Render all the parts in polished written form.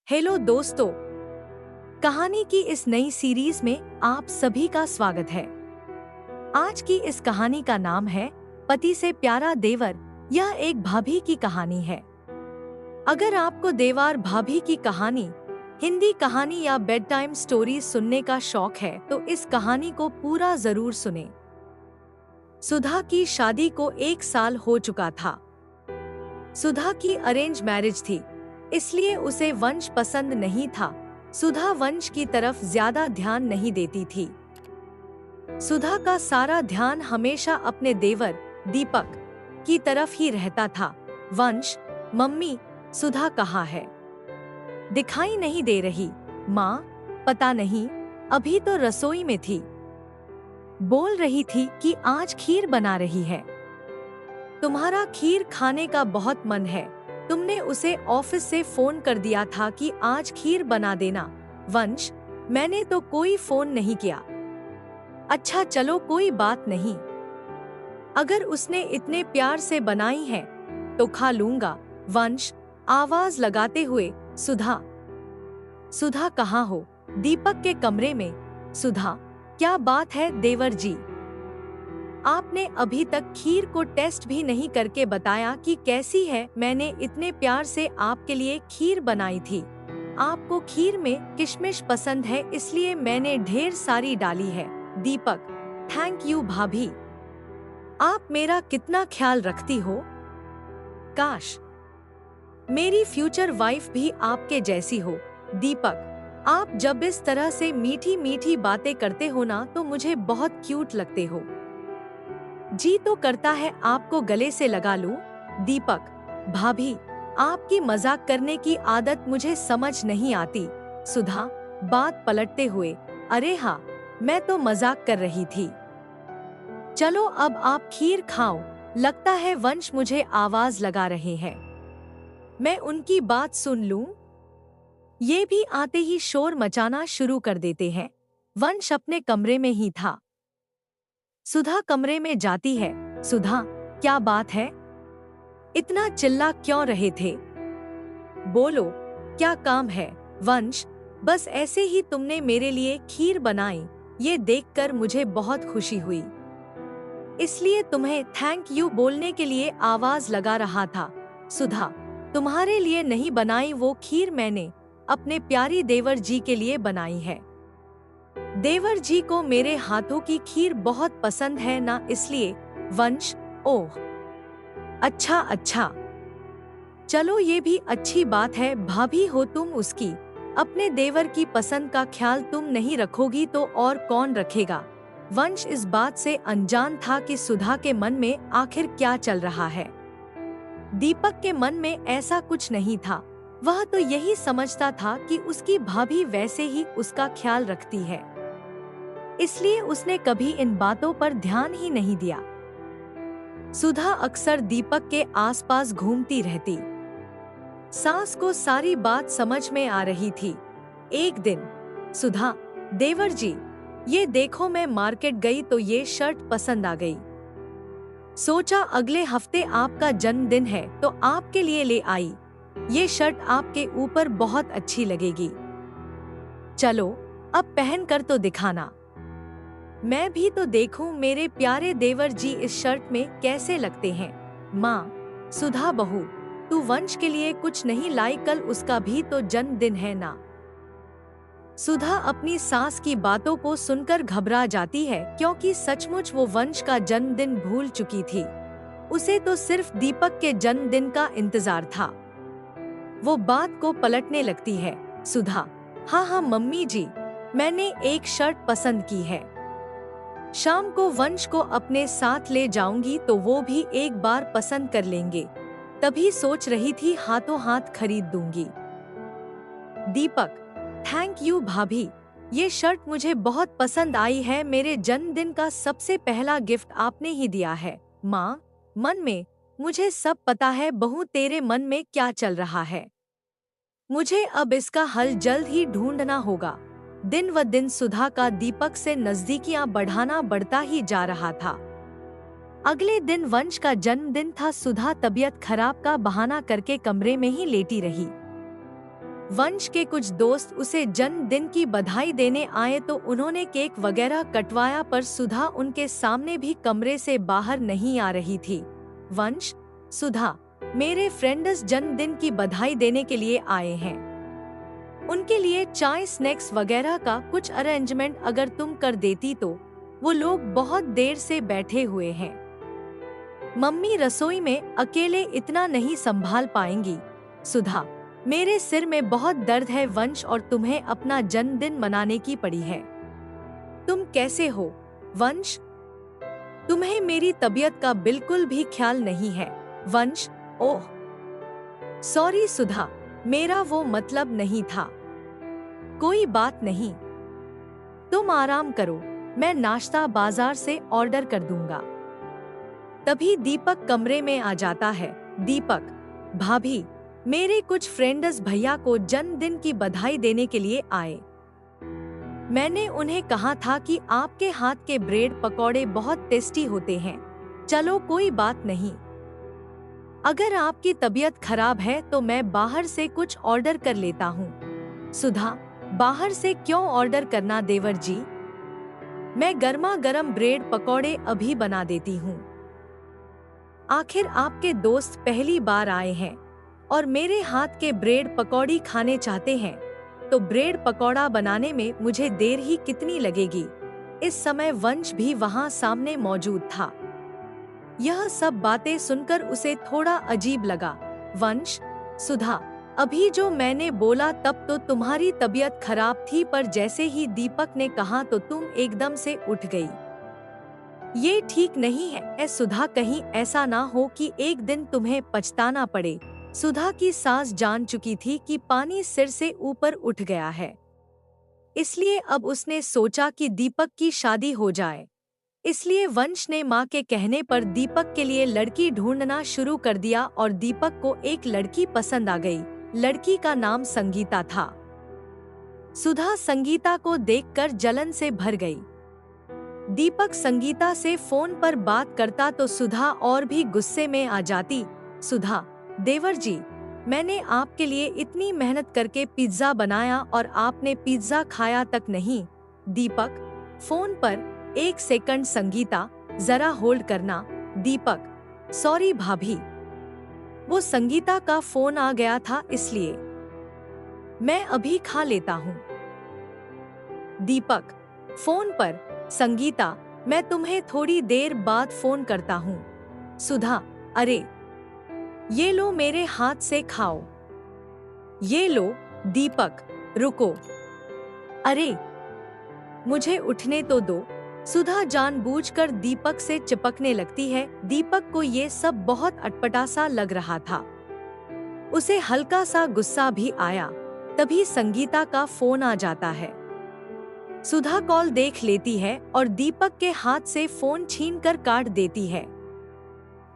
Hello दोस्तों, कहानी की इस नई सीरीज में आप सभी का स्वागत है। आज की इस कहानी का नाम है पति से प्यारा देवर। यह एक भाभी की कहानी है। अगर आपको देवर भाभी की कहानी, हिंदी कहानी या बेड टाइम स्टोरीज सुनने का शौक है तो इस कहानी को पूरा जरूर सुने। सुधा की शादी को 1 साल हो चुका था। सुधा की अरेंज मैरिज थी, इसलिए उसे वंश पसंद नहीं था। सुधा वंश की तरफ ज्यादा ध्यान नहीं देती थी। सुधा का सारा ध्यान हमेशा अपने देवर दीपक की तरफ ही रहता था। वंश, मम्मी, सुधा कहाँ है? दिखाई नहीं दे रही। माँ, पता नहीं, अभी तो रसोई में थी। बोल रही थी कि आज खीर बना रही है। तुम्हारा खीर खाने का बहुत मन है। तुमने उसे ऑफिस से फोन कर दिया था कि आज खीर बना देना। वंश, मैंने तो कोई फोन नहीं किया। अच्छा चलो कोई बात नहीं, अगर उसने इतने प्यार से बनाई है तो खा लूंगा। वंश आवाज लगाते हुए, सुधा, सुधा कहाँ हो? दीपक के कमरे में। सुधा, क्या बात है देवर जी? आपने अभी तक खीर को टेस्ट भी नहीं करके बताया कि कैसी है। मैंने इतने प्यार से आपके लिए खीर बनाई थी। आपको खीर में किशमिश पसंद है, इसलिए मैंने ढेर सारी डाली है। दीपक, थैंक यू भाभी, आप मेरा कितना ख्याल रखती हो। काश मेरी फ्यूचर वाइफ भी आपके जैसी हो। दीपक, आप जब इस तरह से मीठी मीठी बातें करते हो ना तो मुझे बहुत क्यूट लगते हो। जी तो करता है आपको गले से लगा लूं। दीपक, भाभी, आपकी मजाक करने की आदत मुझे समझ नहीं आती। सुधा बात पलटते हुए, अरे हाँ, मैं तो मजाक कर रही थी। चलो अब आप खीर खाओ। लगता है वंश मुझे आवाज लगा रहे हैं, मैं उनकी बात सुन लूं। ये भी आते ही शोर मचाना शुरू कर देते हैं। वंश अपने कमरे में ही था। सुधा कमरे में जाती है। सुधा, क्या बात है? इतना चिल्ला क्यों रहे थे? बोलो, क्या काम है? वंश, बस ऐसे ही तुमने मेरे लिए खीर बनाई, ये देखकर मुझे बहुत खुशी हुई, इसलिए तुम्हें थैंक यू बोलने के लिए आवाज लगा रहा था। सुधा, तुम्हारे लिए नहीं बनाई वो खीर, मैंने अपने प्यारी देवर जी के लिए बनाई है। देवर जी को मेरे हाथों की खीर बहुत पसंद है ना, इसलिए। वंश, ओह अच्छा अच्छा, चलो ये भी अच्छी बात है। भाभी हो तुम उसकी, अपने देवर की पसंद का ख्याल तुम नहीं रखोगी तो और कौन रखेगा? वंश इस बात से अनजान था कि सुधा के मन में आखिर क्या चल रहा है। दीपक के मन में ऐसा कुछ नहीं था। वह तो यही समझता था कि उसकी भाभी वैसे ही उसका ख्याल रखती है, इसलिए उसने कभी इन बातों पर ध्यान ही नहीं दिया। सुधा अक्सर दीपक के आसपास घूमती रहती। सास को सारी बात समझ में आ रही थी। एक दिन, सुधा, देवर जी, ये देखो मैं मार्केट गई तो ये शर्ट पसंद आ गई। सोचा अगले हफ्ते आपका जन्मदिन है तो आपके लिए ले आई। ये शर्ट आपके ऊपर बहुत अच्छी लगेगी। चलो अब पहन कर तो दिखाना, मैं भी तो देखूं मेरे प्यारे देवर जी इस शर्ट में कैसे लगते हैं। माँ, सुधा बहू, तू वंश के लिए कुछ नहीं लाई? कल उसका भी तो जन्मदिन है ना। सुधा अपनी सास की बातों को सुनकर घबरा जाती है, क्योंकि सचमुच वो वंश का जन्मदिन भूल चुकी थी। उसे तो सिर्फ दीपक के जन्मदिन का इंतजार था। वो बात को पलटने लगती है। सुधा, हाँ हाँ मम्मी जी, मैंने एक शर्ट पसंद की है। शाम को वंश को अपने साथ ले जाऊंगी तो वो भी एक बार पसंद कर लेंगे, तभी सोच रही थी हाथों हाथ खरीद दूंगी। दीपक, थैंक यू भाभी, ये शर्ट मुझे बहुत पसंद आई है। मेरे जन्मदिन का सबसे पहला गिफ्ट आपने ही दिया है। माँ, मन में मुझे सब पता है बहू, तेरे मन में क्या चल रहा है। मुझे अब इसका हल जल्द ही ढूंढना होगा। दिन व दिन सुधा का दीपक से नजदीकियां बढ़ाना बढ़ता ही जा रहा था। अगले दिन वंश का जन्मदिन था। सुधा तबीयत खराब का बहाना करके कमरे में ही लेटी रही। वंश के कुछ दोस्त उसे जन्मदिन की बधाई देने आए तो उन्होंने केक वगैरह कटवाया, पर सुधा उनके सामने भी कमरे से बाहर नहीं आ रही थी। वंश, सुधा, मेरे फ्रेंड्स जन्मदिन की बधाई देने के लिए आए हैं। उनके लिए चाय स्नैक्स वगैरह का कुछ अरेंजमेंट अगर तुम कर देती तो। वो लोग बहुत देर से बैठे हुए हैं। मम्मी रसोई में अकेले इतना नहीं संभाल पाएंगी। सुधा, मेरे सिर में बहुत दर्द है वंश, और तुम्हें अपना जन्मदिन मनाने की पड़ी है। तुम कैसे हो वंश? तुम्हें मेरी तबीयत का बिल्कुल भी ख्याल नहीं है। वंश, ओह सॉरी सुधा, मेरा वो मतलब नहीं था। कोई बात नहीं, तुम आराम करो, मैं नाश्ता बाजार से ऑर्डर कर दूंगा। तभी दीपक कमरे में आ जाता है। दीपक, भाभी, मेरे कुछ फ्रेंड्स भैया को जन्मदिन की बधाई देने के लिए आए। मैंने उन्हें कहा था कि आपके हाथ के ब्रेड पकौड़े बहुत टेस्टी होते हैं। चलो कोई बात नहीं, अगर आपकी तबीयत खराब है तो मैं बाहर से कुछ ऑर्डर कर लेता हूँ। सुधा, बाहर से क्यों ऑर्डर करना देवर जी, मैं गर्मा गर्म ब्रेड पकौड़े अभी बना देती हूँ। आखिर आपके दोस्त पहली बार आए हैं और मेरे हाथ के ब्रेड पकौड़ी खाने चाहते हैं, तो ब्रेड पकौड़ा बनाने में मुझे देर ही कितनी लगेगी। इस समय वंश भी वहाँ सामने मौजूद था। यह सब बातें सुनकर उसे थोड़ा अजीब लगा। वंश, सुधा, अभी जो मैंने बोला तब तो तुम्हारी तबीयत खराब थी, पर जैसे ही दीपक ने कहा तो तुम एकदम से उठ गई। ये ठीक नहीं है सुधा, कहीं ऐसा ना हो कि एक दिन तुम्हें पछताना पड़े। सुधा की सांस जान चुकी थी कि पानी सिर से ऊपर उठ गया है, इसलिए अब उसने सोचा कि दीपक की शादी हो जाए। इसलिए वंश ने माँ के कहने पर दीपक के लिए लड़की ढूंढना शुरू कर दिया और दीपक को एक लड़की पसंद आ गई। लड़की का नाम संगीता था। सुधा संगीता को देखकर जलन से भर गई। दीपक संगीता से फोन पर बात करता तो सुधा और भी गुस्से में आ जाती। सुधा, देवर जी, मैंने आपके लिए इतनी मेहनत करके पिज्जा बनाया और आपने पिज्जा खाया तक नहीं। दीपक, फोन पर एक सेकंड संगीता, जरा होल्ड करना। दीपक, सॉरी भाभी, वो संगीता का फोन आ गया था इसलिए। मैं अभी खा लेता हूँ। दीपक, फोन पर, संगीता, मैं तुम्हें थोड़ी देर बाद फोन करता हूँ। सुधा, अरे ये लो मेरे हाथ से खाओ। ये लो। दीपक, रुको, अरे मुझे उठने तो दो। सुधा जानबूझकर दीपक से चिपकने लगती है। दीपक को ये सब बहुत अटपटा सा लग रहा था। उसे हल्का सा गुस्सा भी आया। तभी संगीता का फोन आ जाता है। सुधा कॉल देख लेती है और दीपक के हाथ से फोन छीनकर काट देती है।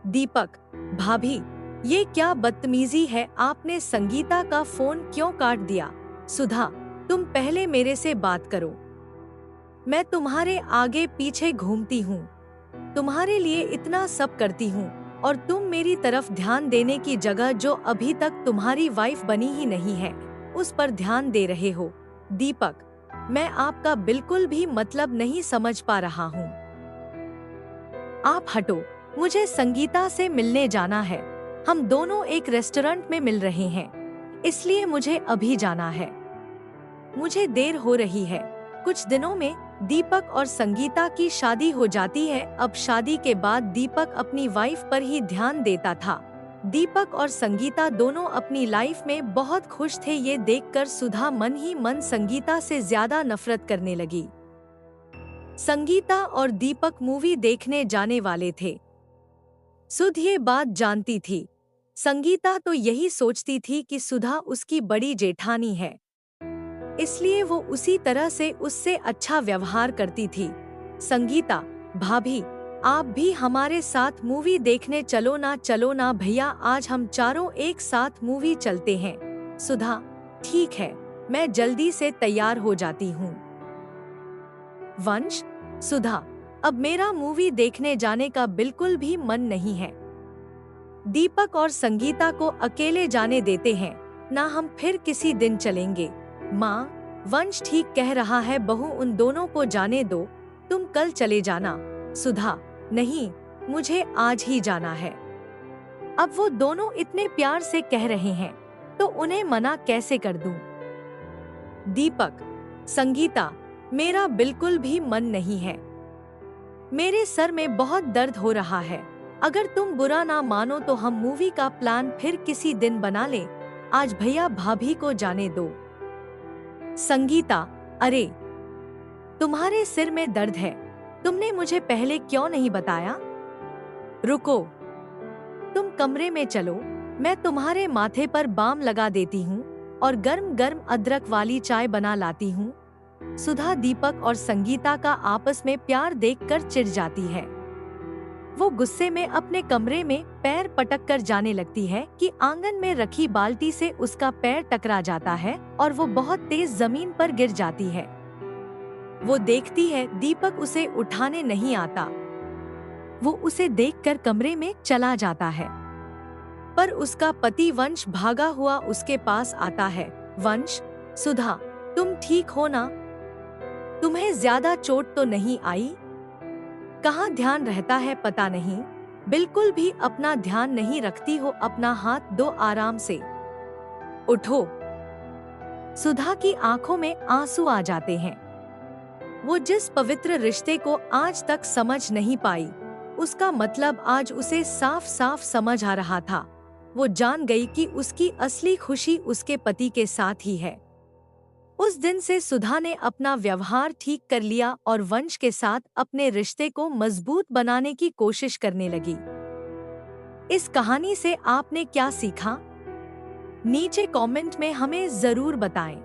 दीपक, भाभी, ये क्या बदतमीजी है, आपने संगीता का फोन क्यों काट दिया? सुधा, तुम पहले मेरे से बात करो। मैं तुम्हारे आगे पीछे घूमती हूँ, तुम्हारे लिए इतना सब करती हूँ, और तुम मेरी तरफ ध्यान देने की जगह जो अभी तक तुम्हारी वाइफ बनी ही नहीं है, उस पर ध्यान दे रहे हो। दीपक, मैं आपका बिल्कुल भी मतलब नहीं समझ पा रहा हूँ। आप हटो, मुझे संगीता से मिलने जाना है। हम दोनों एक रेस्टोरेंट में मिल रहे हैं, इसलिए मुझे अभी जाना है। मुझे देर हो रही है। कुछ दिनों में दीपक और संगीता की शादी हो जाती है। अब शादी के बाद दीपक अपनी वाइफ पर ही ध्यान देता था। दीपक और संगीता दोनों अपनी लाइफ में बहुत खुश थे। ये देखकर सुधा मन ही मन संगीता से ज्यादा नफरत करने लगी। संगीता और दीपक मूवी देखने जाने वाले थे। सुध ये बात जानती थी। संगीता तो यही सोचती थी कि सुधा उसकी बड़ी जेठानी है, इसलिए वो उसी तरह से उससे अच्छा व्यवहार करती थी। संगीता, भाभी, आप भी हमारे साथ मूवी देखने चलो ना भैया, आज हम चारों एक साथ मूवी चलते हैं। सुधा, ठीक है, मैं जल्दी से तैयार हो जाती हूँ। वंश, सुधा, अब मेरा मूवी देखने जाने का बिल्कुल भी मन नहीं है। दीपक और संगीता को अकेले जाने देते हैं। ना हम फिर किसी दिन चलेंगे। माँ, वंश ठीक कह रहा है बहू, उन दोनों को जाने दो, तुम कल चले जाना। सुधा, नहीं, मुझे आज ही जाना है। अब वो दोनों इतने प्यार से कह रहे हैं तो उन्हें मना कैसे कर दूं? दीपक, संगीता, मेरा बिल्कुल भी मन नहीं है। मेरे सर में बहुत दर्द हो रहा है। अगर तुम बुरा ना मानो तो हम मूवी का प्लान फिर किसी दिन बना लें। आज भैया भाभी को जाने दो। संगीता, अरे, तुम्हारे सिर में दर्द है, तुमने मुझे पहले क्यों नहीं बताया? रुको, तुम कमरे में चलो, मैं तुम्हारे माथे पर बाम लगा देती हूँ और गर्म गर्म अदरक वाली चाय बना लाती हूँ। सुधा दीपक और संगीता का आपस में प्यार देखकर चिढ़ जाती है। वो गुस्से में अपने कमरे में पैर पटक कर जाने लगती है कि आंगन में रखी बाल्टी से उसका पैर टकरा जाता है और वो बहुत तेज जमीन पर गिर जाती है। वो देखती है दीपक उसे उठाने नहीं आता। वो उसे देखकर कमरे में चला जाता है, पर उसका पति वंश भागा हुआ उसके पास आता है। वंश, सुधा, तुम ठीक हो ना? तुम्हें ज्यादा चोट तो नहीं आई? कहाँ ध्यान रहता है पता नहीं, बिल्कुल भी अपना ध्यान नहीं रखती हो। अपना हाथ दो आराम से, उठो। सुधा की आंखों में आंसू आ जाते हैं। वो जिस पवित्र रिश्ते को आज तक समझ नहीं पाई, उसका मतलब आज उसे साफ साफ समझ आ रहा था। वो जान गई कि उसकी असली खुशी उसके पति के साथ ही है। उस दिन से सुधा ने अपना व्यवहार ठीक कर लिया और वंश के साथ अपने रिश्ते को मजबूत बनाने की कोशिश करने लगी। इस कहानी से आपने क्या सीखा? नीचे कमेंट में हमें जरूर बताएं।